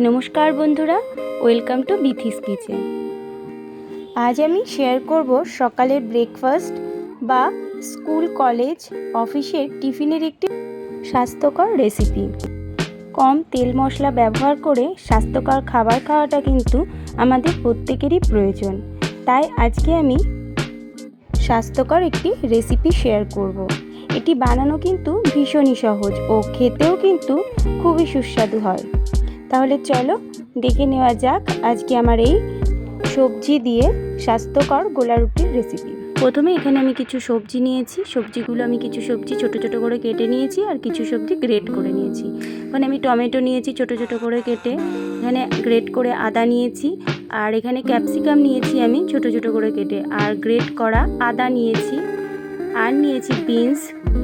নমস্কার বন্ধুরা, welcome to Bithi's kitchen. আজ আমি শেয়ার করব সকালের ব্রেকফাস্ট বা স্কুল কলেজ অফিসের টিফিনের একটি স্বাস্থ্যকর রেসিপি। কম তেল মশলা ব্যবহার করে স্বাস্থ্যকর খাবার খাওয়াটা কিন্তু আমাদের প্রত্যেকেরই প্রয়োজন। তাই আজকে আমি স্বাস্থ্যকর একটি রেসিপি শেয়ার করব। এটি বানানো কিন্তু ভীষণই সহজ ও খেতেও কিন্তু খুবই সুস্বাদু হয়। তাহলে চলো দেখে নেওয়া যাক আজকে আমার এই সবজি দিয়ে স্বাস্থ্যকর গোলা রুটির রেসিপি। প্রথমে এখানে আমি কিছু সবজি নিয়েছি। সবজিগুলো আমি কিছু সবজি ছোট ছোট করে কেটে নিয়েছি আর কিছু সবজি গ্রেট করে নিয়েছি। এখানে আমি টমেটো নিয়েছি ছোট ছোট করে কেটে, এখানে গ্রেট করে আদা নিয়েছি, আর এখানে ক্যাপসিকাম নিয়েছি আমি ছোট ছোট করে কেটে, আর গ্রেট করা আদা নিয়েছি, আর নিয়েছি বিনস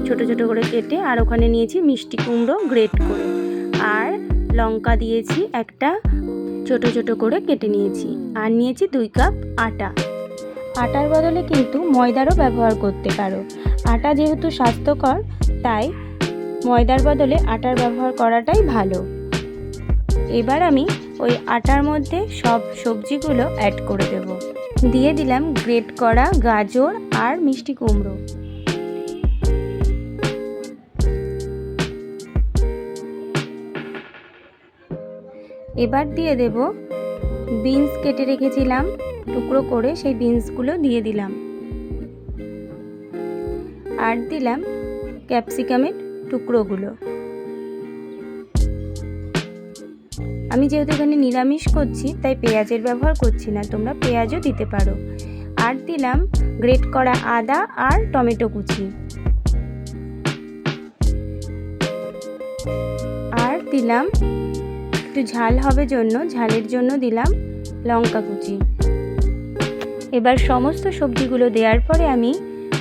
ছোট ছোট করে কেটে, আর ওখানে নিয়েছি মিষ্টি কুমড়ো গ্রেট করে, আর লঙ্কা দিয়েছি একটা ছোট ছোট করে কেটে নিয়েছি, আর নিয়েছি 2 কাপ আটা। আটার বদলে কিন্তু ময়দারও ব্যবহার করতে পারো। আটা যেহেতু স্বাস্থ্যকর, তাই ময়দার বদলে আটার ব্যবহার করাটাই ভালো। এবার আমি ওই আটার মধ্যে সব সবজিগুলো অ্যাড করে দেব। দিয়ে দিলাম গ্রেট করা গাজর আর মিষ্টি কুমড়ো। এবার দিয়ে দেব বিনস কেটে রেখেছিলাম টুকরো করে, সেই বিনসগুলো দিয়ে দিলাম, আর দিলাম ক্যাপসিকামের টুকরোগুলো। আমি যেহেতু এখানে নিরামিষ করছি তাই পেঁয়াজের ব্যবহার করছি না, তোমরা পেঁয়াজও দিতে পারো। আর দিলাম গ্রেট করা আদা আর টমেটো কুচি, আর দিলাম একটু ঝাল হবে জন্য, ঝালের জন্য দিলাম লঙ্কা কুচি। এবার সমস্ত সবজিগুলো দেওয়ার পরে আমি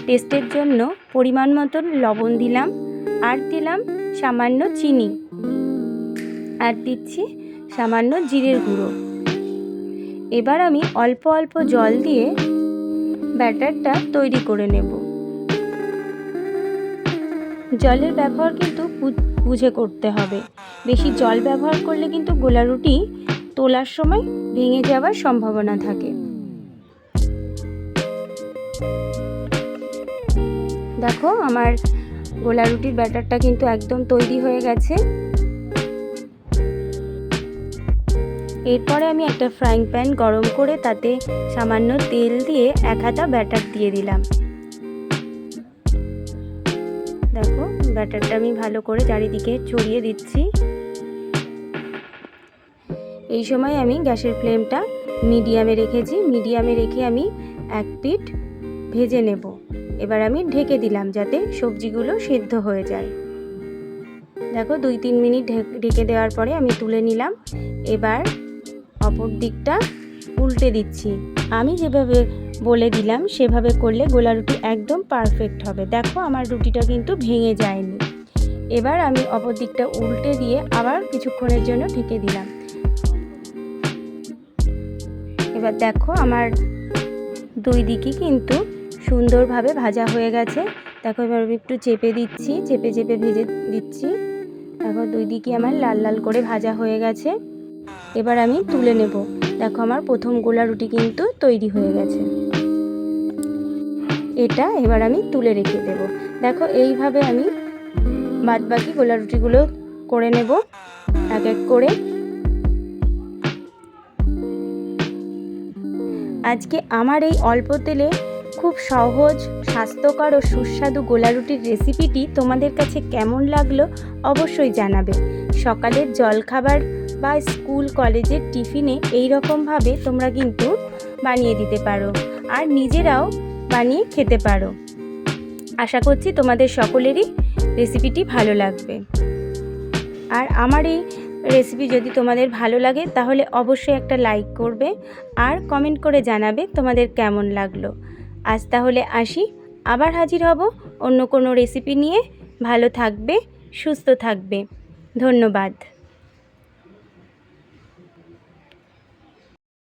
টেস্টের জন্য পরিমাণ মতো লবণ দিলাম, আর দিলাম সামান্য চিনি, আর দিচ্ছি সামান্য জিরের গুঁড়ো। এবার আমি অল্প অল্প জল দিয়ে ব্যাটারটা তৈরি করে নেব। জলের ব্যবহার কিন্তু বুঝে করতে হবে। বেশি জল ব্যবহার করলে কিন্তু গোলা রুটি তোলার সময় ভেঙে যাওয়ার সম্ভাবনা থাকে। দেখো আমার গোলা রুটির ব্যাটারটা কিন্তু একদম তৈরি হয়ে গেছে। এরপরে আমি একটা ফ্রাইং প্যান গরম করে তাতে সামান্য তেল দিয়ে 1 হাতা ব্যাটার দিয়ে দিলাম। দেখো ব্যাটারটা আমি ভালো করে চারিদিকে ছড়িয়ে দিচ্ছি। এই সময় আমি গ্যাসের ফ্লেমটা মিডিয়ামে রেখেছি। মিডিয়ামে রেখে আমি 1 পিঠ ভেজে নেব। এবার আমি ঢেকে দিলাম যাতে সবজিগুলো সেদ্ধ হয়ে যায়। দেখো 2-3 মিনিট ঢেকে দেওয়ার পরে আমি তুলে নিলাম। এবার অপর দিকটা উল্টে দিচ্ছি। আমি যেভাবে বলে দিলাম সেভাবে করলে গোলা রুটি একদম পারফেক্ট হবে। দেখো আমার রুটিটা কিন্তু ভেঙে যায়নি। এবার আমি অপর দিকটা উল্টে দিয়ে আবার কিছুক্ষণের জন্য ঢেকে দিলাম। এবার দেখো আমার 2 দিকই কিন্তু সুন্দরভাবে ভাজা হয়ে গেছে। দেখো এবার আমি একটু চেপে দিচ্ছি, চেপে চেপে ভেজে দিচ্ছি। দেখো 2 দিকই আমার লাল লাল করে ভাজা হয়ে গেছে। এবার আমি তুলে নেব। দেখো আমার প্রথম গোলা রুটি কিন্তু তৈরি হয়ে গেছে। এটা এবার আমি তুলে রেখে দেব। দেখো এইভাবে আমি বাদবাকি গোলা রুটিগুলো করে নেব এক এক করে। আজকে আমার এই অল্প তেলে খুব সহজ, স্বাস্থ্যকর ও সুস্বাদু গোলা রুটির রেসিপিটি তোমাদের কাছে কেমন লাগলো অবশ্যই জানাবে। সকালের জলখাবার বা স্কুল কলেজের টিফিনে এই রকমভাবে তোমরা কিন্তু বানিয়ে দিতে পারো, আর নিজেরাও বানিয়ে খেতে পারো। আশা করছি তোমাদের সকলেরই রেসিপিটি ভালো লাগবে। আর আমার এই রেসিপি যদি তোমাদের ভালো লাগে তাহলে অবশ্যই একটা লাইক করবে, আর কমেন্ট করে জানাবে তোমাদের কেমন লাগলো। আজ তাহলে আসি, আবার হাজির হব অন্য কোনো রেসিপি নিয়ে। ভালো থাকবে, সুস্থ থাকবে। ধন্যবাদ।